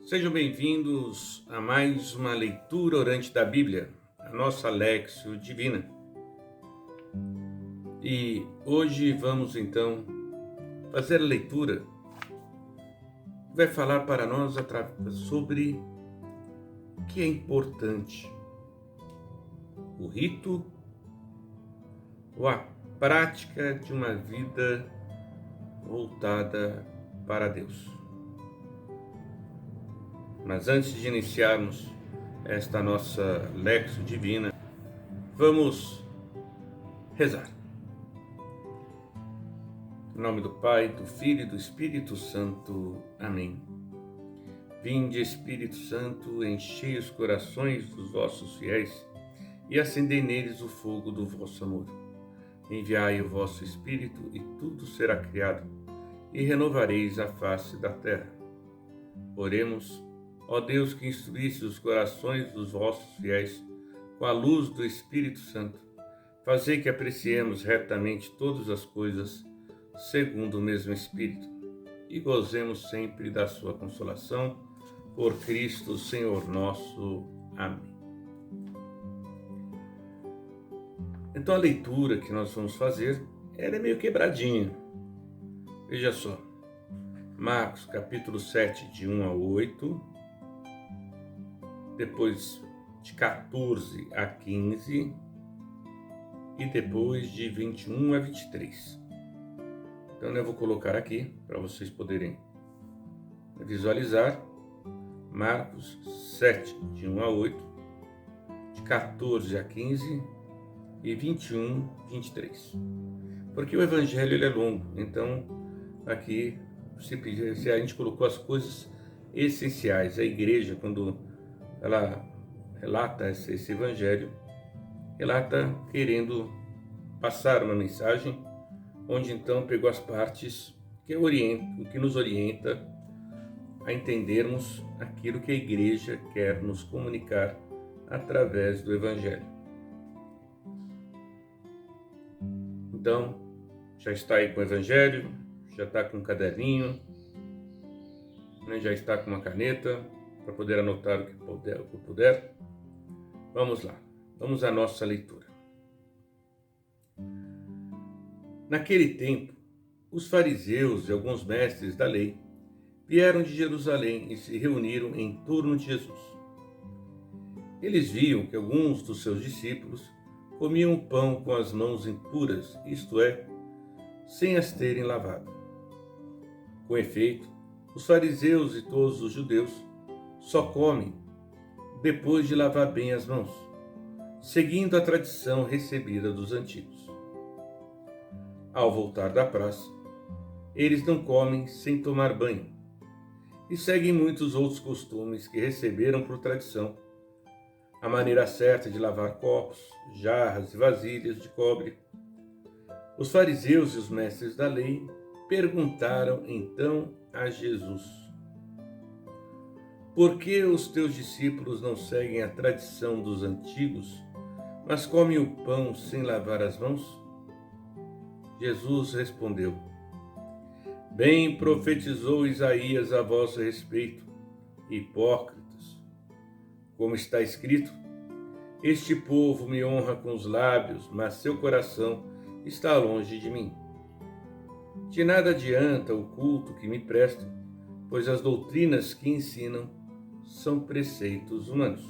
Sejam bem-vindos a mais uma leitura orante da Bíblia, a nossa Léxio Divina. E hoje vamos então fazer a leitura que vai falar para nós sobre o que é importante, o rito ou a prática de uma vida voltada para Deus. Mas antes de iniciarmos esta nossa Léxio Divina, vamos rezar. Em nome do Pai, do Filho e do Espírito Santo. Amém. Vinde, Espírito Santo, enchei os corações dos vossos fiéis e acendei neles o fogo do vosso amor. Enviai o vosso Espírito e tudo será criado, e renovareis a face da terra. Oremos. Ó Deus, que instruísse os corações dos vossos fiéis com a luz do Espírito Santo, fazei que apreciemos retamente todas as coisas segundo o mesmo Espírito e gozemos sempre da sua consolação, por Cristo Senhor nosso. Amém. Então a leitura que nós vamos fazer, ela é meio quebradinha. Veja só, Marcos capítulo 7, de 1 a 8, depois de 14 a 15 e depois de 21 a 23. Então eu vou colocar aqui para vocês poderem visualizar Marcos 7, de 1 a 8, de 14 a 15 e 21 a 23. Porque o evangelho ele é longo, então aqui a gente colocou as coisas essenciais. A igreja, quando ela relata esse evangelho, relata querendo passar uma mensagem, onde então pegou as partes que nos orienta a entendermos aquilo que a igreja quer nos comunicar através do evangelho. Então, já está aí com o evangelho, já está com um caderninho, já está com uma caneta, para poder anotar o que puder. Vamos lá, vamos à nossa leitura. Naquele tempo, os fariseus e alguns mestres da lei vieram de Jerusalém e se reuniram em torno de Jesus. Eles viam que alguns dos seus discípulos comiam pão com as mãos impuras, isto é, sem as terem lavado. Com efeito, os fariseus e todos os judeus só comem depois de lavar bem as mãos, seguindo a tradição recebida dos antigos. Ao voltar da praça, eles não comem sem tomar banho e seguem muitos outros costumes que receberam por tradição. A maneira certa de lavar copos, jarras e vasilhas de cobre. Os fariseus e os mestres da lei perguntaram então a Jesus: por que os teus discípulos não seguem a tradição dos antigos, mas comem o pão sem lavar as mãos? Jesus respondeu: bem profetizou Isaías a vosso respeito, hipócritas. Como está escrito: este povo me honra com os lábios, mas seu coração está longe de mim. De nada adianta o culto que me prestam, pois as doutrinas que ensinam são preceitos humanos.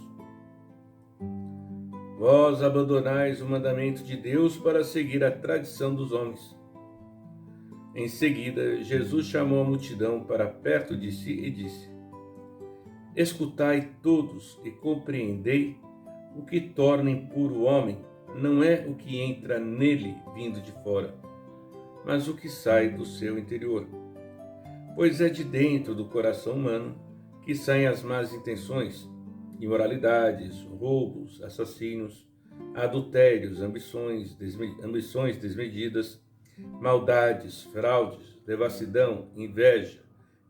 Vós abandonais o mandamento de Deus para seguir a tradição dos homens. Em seguida, Jesus chamou a multidão para perto de si e disse: escutai todos e compreendei, o que torna impuro o homem não é o que entra nele vindo de fora, mas o que sai do seu interior. Pois é de dentro do coração humano que saem as más intenções, imoralidades, roubos, assassinos, adultérios, ambições desmedidas, maldades, fraudes, devassidão, inveja,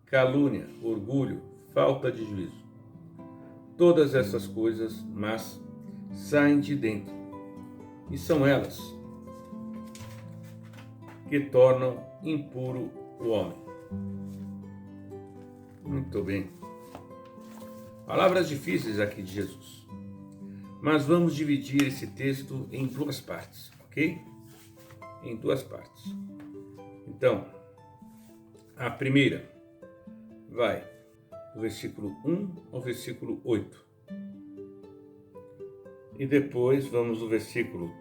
calúnia, orgulho, falta de juízo. Todas essas coisas más saem de dentro, e são elas que tornam impuro o homem. Muito bem. Palavras difíceis aqui de Jesus. Mas vamos dividir esse texto em duas partes, ok? Em duas partes. Então, a primeira vai do versículo 1 ao versículo 8. E depois vamos do versículo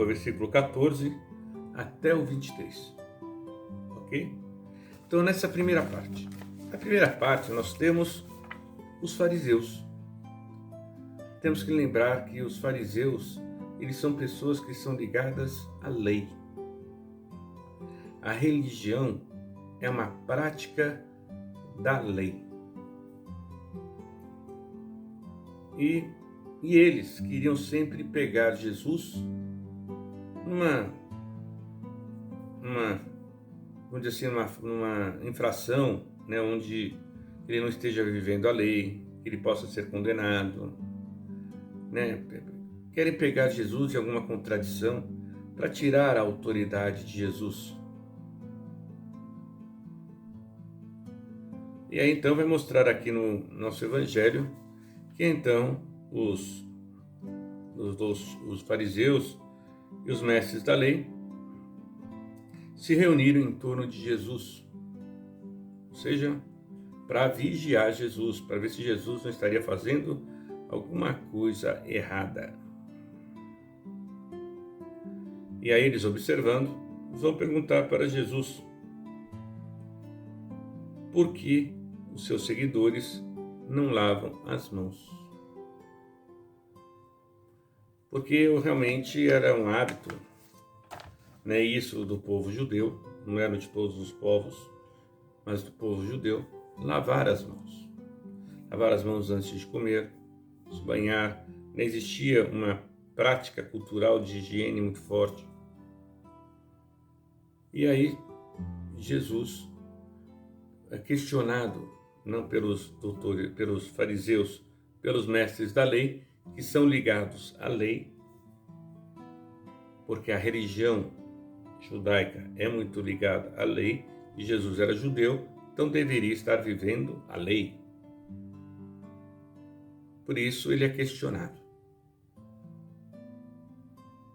versículo 14 até o 23. Ok? Então, nessa primeira parte. Na primeira parte, nós temos os fariseus. Temos que lembrar que os fariseus, eles são pessoas que são ligadas à lei. A religião é uma prática da lei. E eles queriam sempre pegar Jesus vamos dizer assim, numa infração, né, onde ele não esteja vivendo a lei, que ele possa ser condenado, né? Querem pegar Jesus em alguma contradição para tirar a autoridade de Jesus. E aí então vai mostrar aqui no nosso evangelho que então os fariseus e os mestres da lei se reuniram em torno de Jesus, ou seja, para vigiar Jesus, para ver se Jesus não estaria fazendo alguma coisa errada. E aí eles, observando, vão perguntar para Jesus por que os seus seguidores não lavam as mãos. Porque realmente era um hábito, né, isso do povo judeu, não era de todos os povos, mas do povo judeu, lavar as mãos. Lavar as mãos antes de comer, se banhar. Não existia uma prática cultural de higiene muito forte. E aí Jesus é questionado, não pelos fariseus, pelos mestres da lei, que são ligados à lei, porque a religião judaica é muito ligada à lei, e Jesus era judeu, então deveria estar vivendo a lei. Por isso ele é questionado.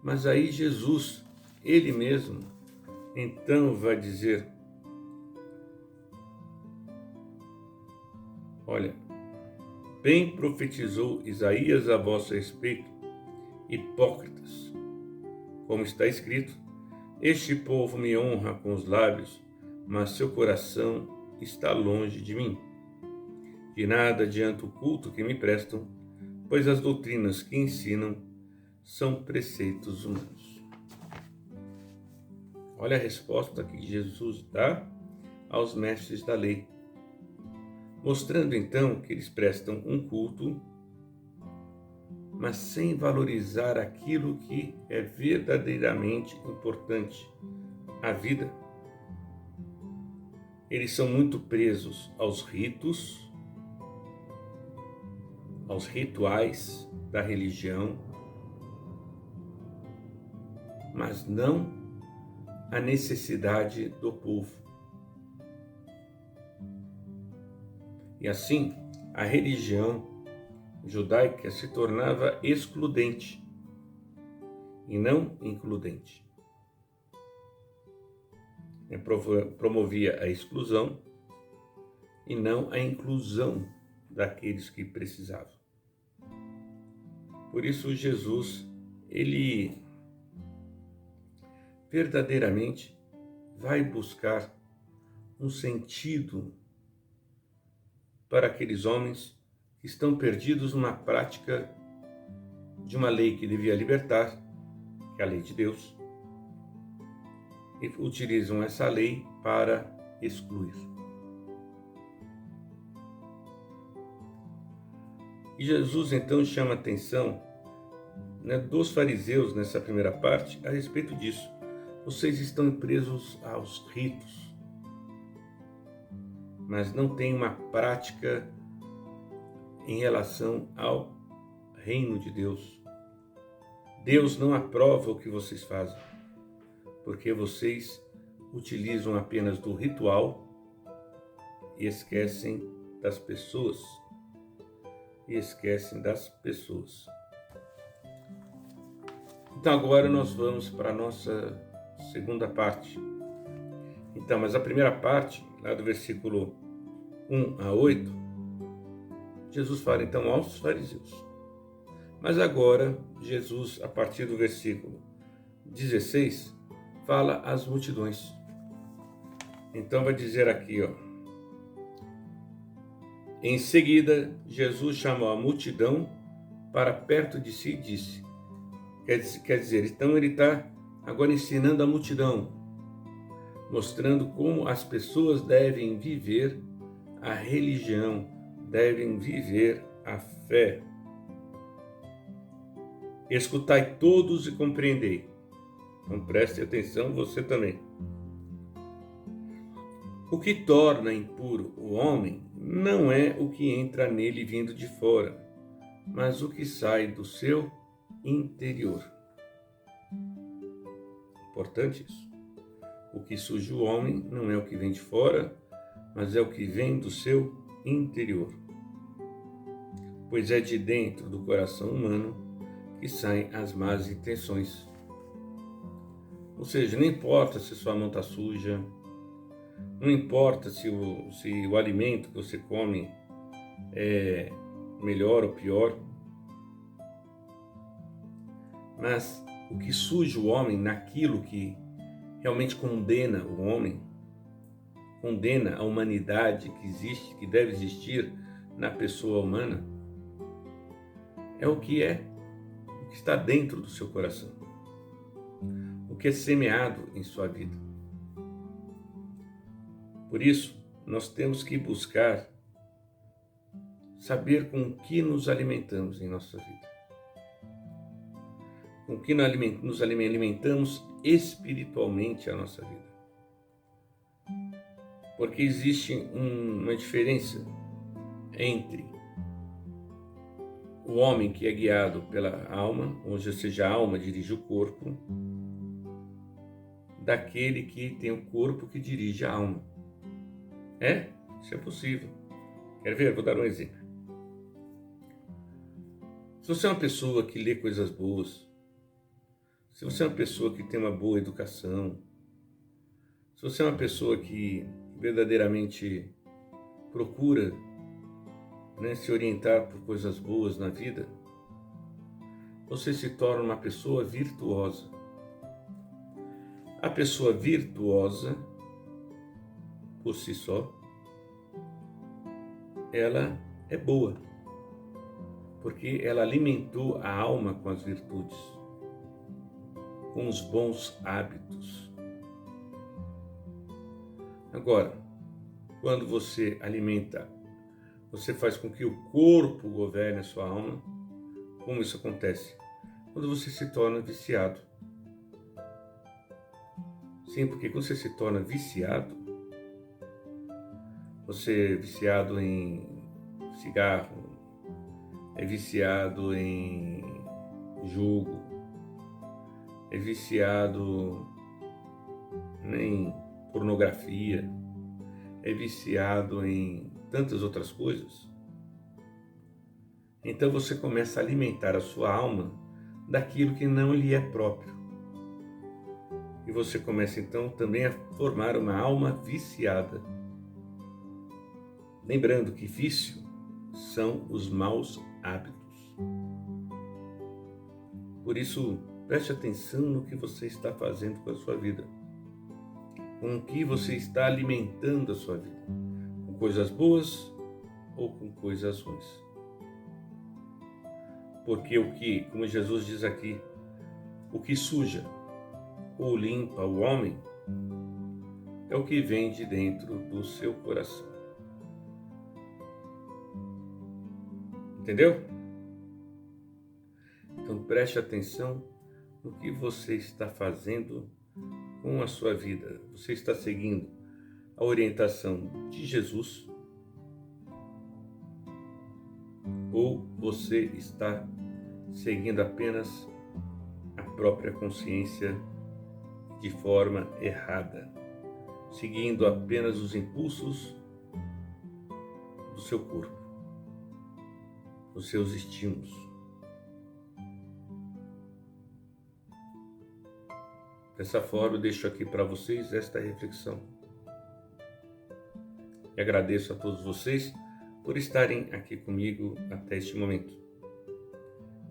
Mas aí Jesus, ele mesmo, então vai dizer: olha, bem profetizou Isaías a vosso respeito, hipócritas, como está escrito: este povo me honra com os lábios, mas seu coração está longe de mim. De nada adianta o culto que me prestam, pois as doutrinas que ensinam são preceitos humanos. Olha a resposta que Jesus dá aos mestres da lei, mostrando então que eles prestam um culto, mas sem valorizar aquilo que é verdadeiramente importante, a vida. Eles são muito presos aos ritos, aos rituais da religião, mas não à necessidade do povo. E assim, a religião judaica se tornava excludente e não includente. Promovia a exclusão e não a inclusão daqueles que precisavam. Por isso Jesus, ele verdadeiramente vai buscar um sentido para aqueles homens que estão perdidos numa prática de uma lei que devia libertar, que é a lei de Deus, e utilizam essa lei para excluir. E Jesus então chama a atenção, né, dos fariseus nessa primeira parte a respeito disso. Vocês estão presos aos ritos, mas não têm uma prática em relação ao reino de Deus. Deus não aprova o que vocês fazem, porque vocês utilizam apenas do ritual e esquecem das pessoas e esquecem das pessoas. Então agora nós vamos para a nossa segunda parte. Então, mas a primeira parte, lá do versículo 1 a 8, Jesus fala então aos fariseus. Mas agora, Jesus, a partir do versículo 16, fala às multidões. Então vai dizer aqui, em seguida, Jesus chamou a multidão para perto de si e disse, quer dizer, então ele está agora ensinando a multidão, mostrando como as pessoas devem viver a religião, devem viver a fé. Escutai todos e compreendei. Então preste atenção, você também. O que torna impuro o homem não é o que entra nele vindo de fora, mas o que sai do seu interior. Importante isso. O que suja o homem não é o que vem de fora, mas é o que vem do seu interior. Pois é de dentro do coração humano que saem as más intenções. Ou seja, não importa se sua mão está suja, não importa se o alimento que você come é melhor ou pior, mas o que suja o homem naquilo que realmente condena o homem, condena a humanidade que existe, que deve existir na pessoa humana, é o que está dentro do seu coração, o que é semeado em sua vida. Por isso, nós temos que buscar saber com o que nos alimentamos em nossa vida. Com o que nos alimentamos espiritualmente a nossa vida. Porque existe uma diferença entre o homem que é guiado pela alma, ou seja, a alma dirige o corpo, daquele que tem o corpo que dirige a alma. Isso é possível. Quer ver? Vou dar um exemplo. Se você é uma pessoa que lê coisas boas, se você é uma pessoa que tem uma boa educação, se você é uma pessoa que verdadeiramente procura se orientar por coisas boas na vida, você se torna uma pessoa virtuosa. A pessoa virtuosa, por si só, ela é boa, porque ela alimentou a alma com as virtudes, com os bons hábitos. Agora, quando você alimenta, você faz com que o corpo governe a sua alma. Como isso acontece? Quando você se torna viciado. Sim, porque quando você se torna viciado, você é viciado em cigarro, é viciado em jogo, é viciado em pornografia, é viciado em tantas outras coisas. Então você começa a alimentar a sua alma daquilo que não lhe é próprio. E você começa então também a formar uma alma viciada. Lembrando que vício são os maus hábitos. Por isso, preste atenção no que você está fazendo com a sua vida. Com o que você está alimentando a sua vida. Com coisas boas ou com coisas ruins. Porque o que, como Jesus diz aqui, o que suja ou limpa o homem é o que vem de dentro do seu coração. Entendeu? Então preste atenção no que você está fazendo com a sua vida. Você está seguindo a orientação de Jesus? Ou você está seguindo apenas a própria consciência de forma errada, seguindo apenas os impulsos do seu corpo, os seus estímulos. Dessa forma, eu deixo aqui para vocês esta reflexão. E agradeço a todos vocês por estarem aqui comigo até este momento.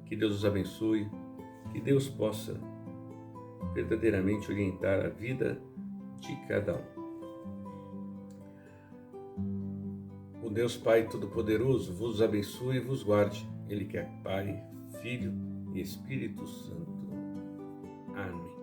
Que Deus os abençoe, que Deus possa verdadeiramente orientar a vida de cada um. O Deus Pai Todo-Poderoso vos abençoe e vos guarde. Ele que é Pai, Filho e Espírito Santo. Amém.